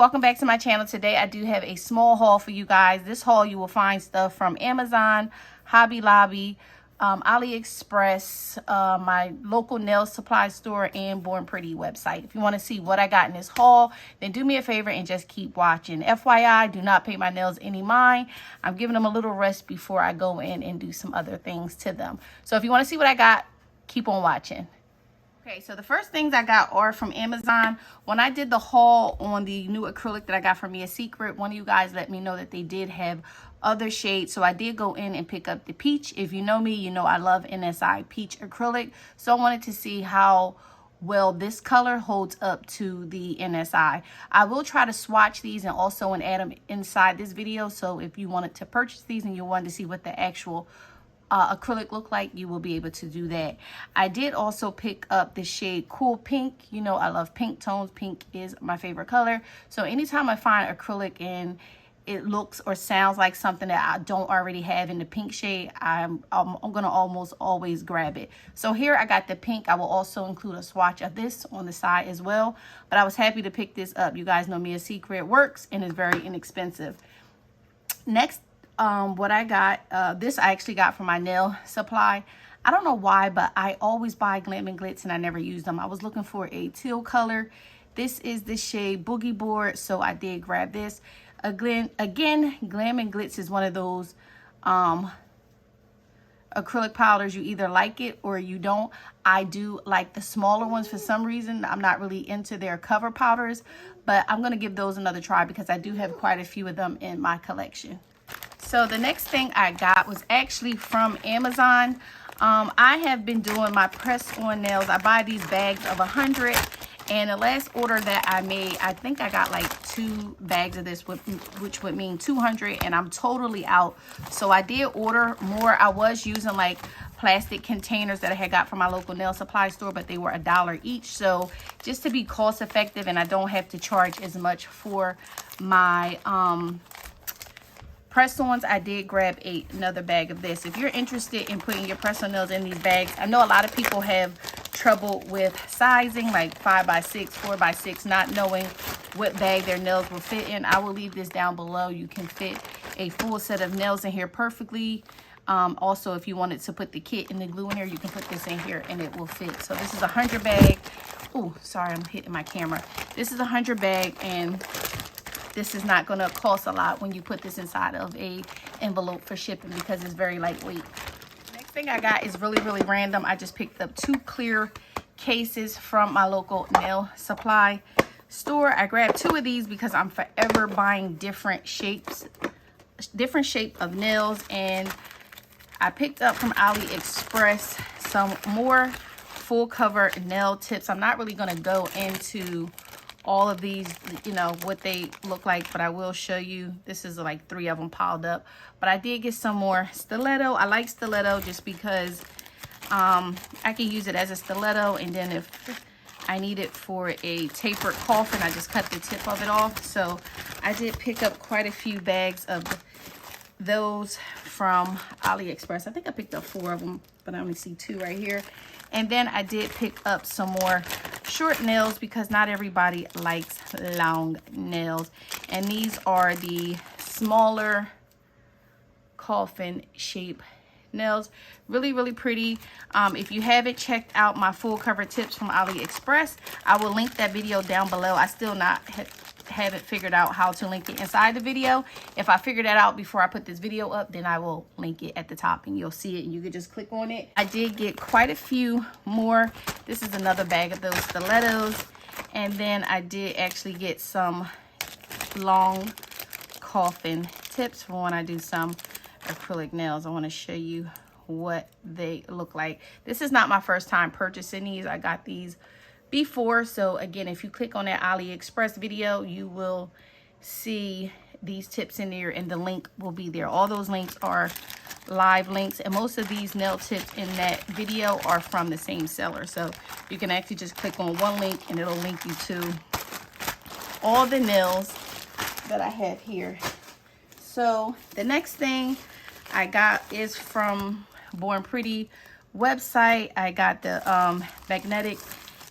welcome back to my channel. Today I do have a small haul for you guys. This haul you will find stuff from Amazon, Hobby Lobby, Aliexpress, my local nail supply store, and Born Pretty website. If you want to see what I got in this haul, then do me a favor and just keep watching. FYI, do not pay my nails any mind. I'm giving them a little rest before I go in and do some other things to them. So if you want to see what I got, keep on watching. Okay, so the first things I got are from Amazon. When I did the haul on the new acrylic that I got from Mia Secret, one of you guys let me know that they did have other shades. So I did go in and pick up the peach. If you know me, you know I love NSI peach acrylic. So I wanted to see how well this color holds up to the NSI. I will try to swatch these and also add them inside this video. So if you wanted to purchase these and you wanted to see what the actual acrylic look like, you will be able to do that. I did also pick up the shade Cool Pink. You know I love pink tones. Pink is my favorite color. So anytime I find acrylic and it looks or sounds like something that I don't already have in the pink shade, I'm gonna almost always grab it. So here I got the pink. I will also include a swatch of this on the side as well, but I was happy to pick this up. You guys know Mia Secret works and is very inexpensive. Next, what I got, this I actually got from my nail supply. I don't know why, but I always buy Glam and Glitz and I never use them. I was looking for a teal color. This is the shade Boogie Board, so I did grab this. Again, Glam and Glitz is one of those acrylic powders. You either like it or you don't. I do like the smaller ones for some reason. I'm not really into their cover powders, but I'm going to give those another try because I do have quite a few of them in my collection. So the next thing I got was actually from Amazon. I have been doing my press-on nails. I buy these bags of 100. And the last order that I made, I think I got like 2 bags of this, which would mean 200. And I'm totally out. So I did order more. I was using like plastic containers that I had got from my local nail supply store, but they were $1 each. So just to be cost effective and I don't have to charge as much for my press-ons, I did grab another bag of this. If you're interested in putting your press-on nails in these bags, I know a lot of people have trouble with sizing, like 5x6, 4x6, not knowing what bag their nails will fit in. I will leave this down below. You can fit a full set of nails in here perfectly. Also, if you wanted to put the kit and the glue in here, you can put this in here and it will fit. So this is a 100 bag. Oh, sorry, I'm hitting my camera. This is a 100 bag, and this is not going to cost a lot when you put this inside of a envelope for shipping because it's very lightweight. Next thing I got is really random. I just picked up 2 clear cases from my local nail supply store. I grabbed 2 of these because I'm forever buying different shape of nails, and I picked up from AliExpress some more full cover nail tips. I'm not really going to go into all of these, you know, what they look like, but I will show you. This is like 3 of them piled up, but I did get some more stiletto. I like stiletto just because I can use it as a stiletto, and then if I need it for a tapered coffin, I just cut the tip of it off. So I did pick up quite a few bags of those from AliExpress. I think I picked up 4 of them, but I only see 2 right here. And then I did pick up some more short nails because not everybody likes long nails. And these are the smaller coffin shape nails. Really pretty. If you haven't checked out my full cover tips from AliExpress, I will link that video down below. I still haven't figured out how to link it inside the video. If I figure that out before I put this video up, then I will link it at the top and you'll see it and you can just click on it. I did get quite a few more. This is another bag of those stilettos, and then I did actually get some long coffin tips for when I do some acrylic nails. I want to show you what they look like. This is not my first time purchasing these. I got these before. So again, if you click on that AliExpress video, you will see these tips in there and the link will be there. All those links are live links, and most of these nail tips in that video are from the same seller. So you can actually just click on one link and it'll link you to all the nails that I have here. So the next thing I got is from Born Pretty website. I got the magnetic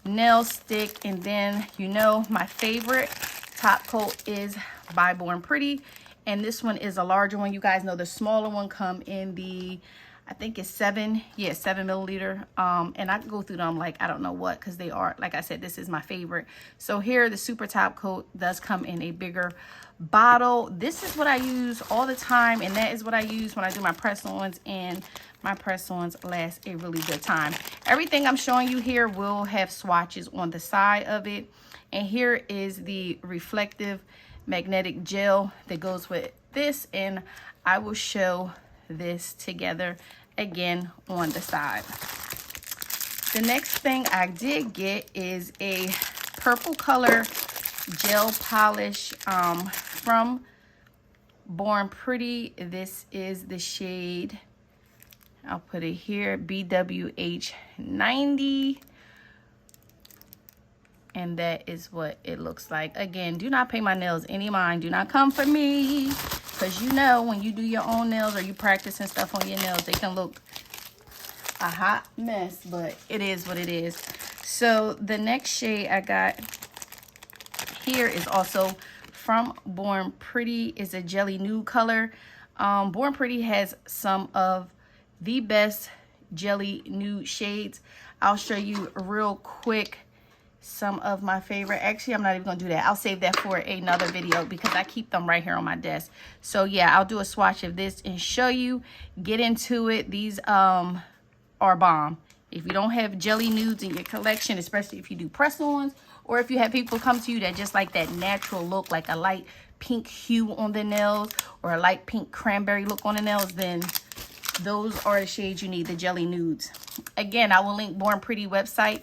nail stick, and then, you know, my favorite top coat is by Born Pretty, and this one is a larger one. You guys know the smaller one come in the, I think it's 7 milliliter. And I can go through them like I don't know what, because they are, like I said, this is my favorite. So here the super top coat does come in a bigger bottle. This is what I use all the time, and that is what I use when I do my press-ons, and my press-ons last a really good time. Everything I'm showing you here will have swatches on the side of it. And here is the reflective magnetic gel that goes with this, and I will show this together again on the side. The next thing I did get is a purple color gel polish from Born Pretty. This is the shade, I'll put it here, BWH90. And that is what it looks like. Again, do not pay my nails any mind. Do not come for me. Because you know when you do your own nails or you practice and stuff on your nails, they can look a hot mess. But it is what it is. So the next shade I got here is also from Born Pretty. Is a jelly nude color. Born Pretty has some of the best jelly nude shades. I'll show you real quick some of my favorite. Actually, I'm not even gonna do that. I'll save that for another video because I keep them right here on my desk. So yeah, I'll do a swatch of this and show you. Get into it. These are bomb. If you don't have jelly nudes in your collection, especially if you do press-ons, or if you have people come to you that just like that natural look, like a light pink hue on the nails or a light pink cranberry look on the nails, then those are the shades you need, the jelly nudes. Again, I will link Born Pretty website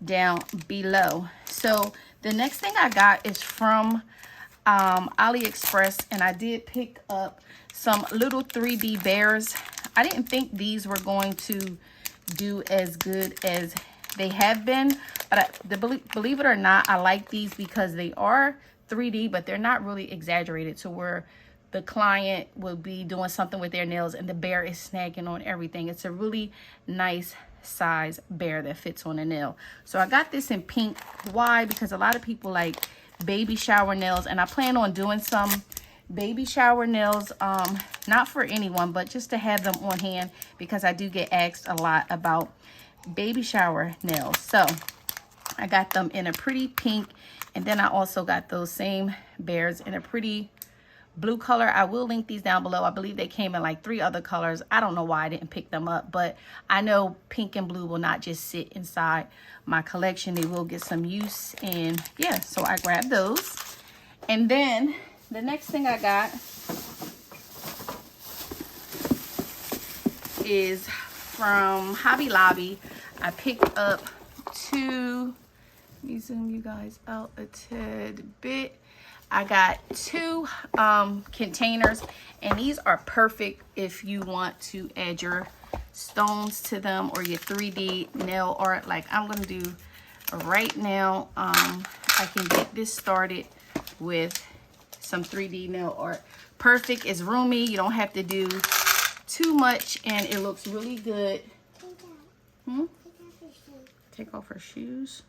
down below. So the next thing I got is from Aliexpress, and I did pick up some little 3D bears. I didn't think these were going to do as good as they have been, but believe it or not, I like these because they are 3D, but they're not really exaggerated to where the client will be doing something with their nails and the bear is snagging on everything. It's a really nice size bear that fits on a nail. So I got this in pink. Why? Because a lot of people like baby shower nails, and I plan on doing some baby shower nails, not for anyone, but just to have them on hand, because I do get asked a lot about baby shower nails. So I got them in a pretty pink, and then I also got those same bears in a pretty blue color. I will link these down below. I believe they came in like 3 other colors. I don't know why I didn't pick them up, but I know pink and blue will not just sit inside my collection. They will get some use, and yeah, so I grabbed those. And then the next thing I got is from Hobby Lobby. I picked up 2, let me zoom you guys out a tad bit. I got 2 containers, and these are perfect if you want to add your stones to them or your 3D nail art like I'm going to do right now. I can get this started with some 3D nail art. Perfect. It's roomy. You don't have to do too much, and it looks really good. Take off her shoes.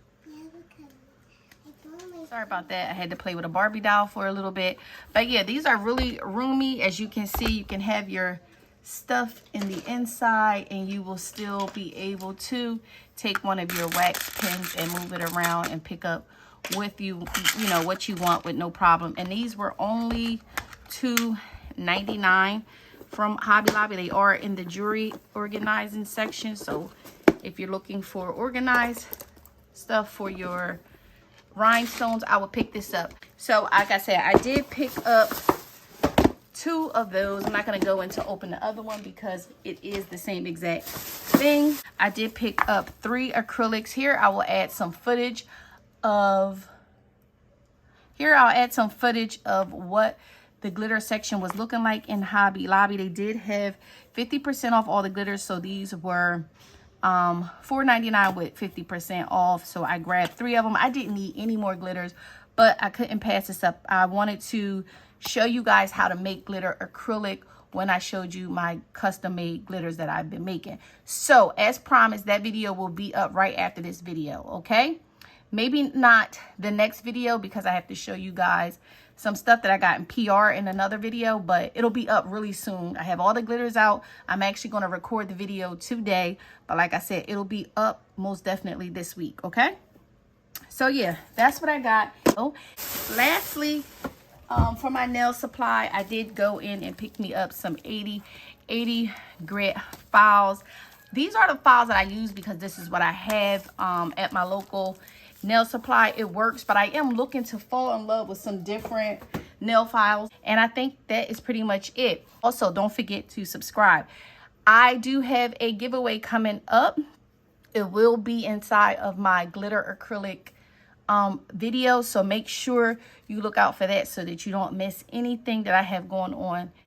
Sorry about that. I had to play with a Barbie doll for a little bit. But yeah, these are really roomy. As you can see, you can have your stuff in the inside, and you will still be able to take one of your wax pens and move it around and pick up with you, you know, what you want with no problem. And these were only $2.99 from Hobby Lobby. They are in the jewelry organizing section. So if you're looking for organized stuff for your rhinestones, I would pick this up. So like I said, I did pick up 2 of those. I'm not going to go into open the other one because it is the same exact thing. I did pick up 3 acrylics. Here I will add some footage of what the glitter section was looking like in Hobby Lobby. They did have 50% off all the glitters, so these were $4.99 with 50% off. So I grabbed 3 of them. I didn't need any more glitters, but I couldn't pass this up. I wanted to show you guys how to make glitter acrylic when I showed you my custom made glitters that I've been making. So as promised, that video will be up right after this video, okay? Maybe not the next video because I have to show you guys some stuff that I got in PR in another video, but it'll be up really soon. I have all the glitters out. I'm actually going to record the video today, but like I said, it'll be up most definitely this week, okay? So yeah, that's what I got. Oh, lastly, for my nail supply, I did go in and pick me up some 80 grit files. These are the files that I use because this is what I have at my local nail supply. It works, but I am looking to fall in love with some different nail files, and I think that is pretty much it. Also, don't forget to subscribe. I do have a giveaway coming up. It will be inside of my glitter acrylic video, so make sure you look out for that so that you don't miss anything that I have going on.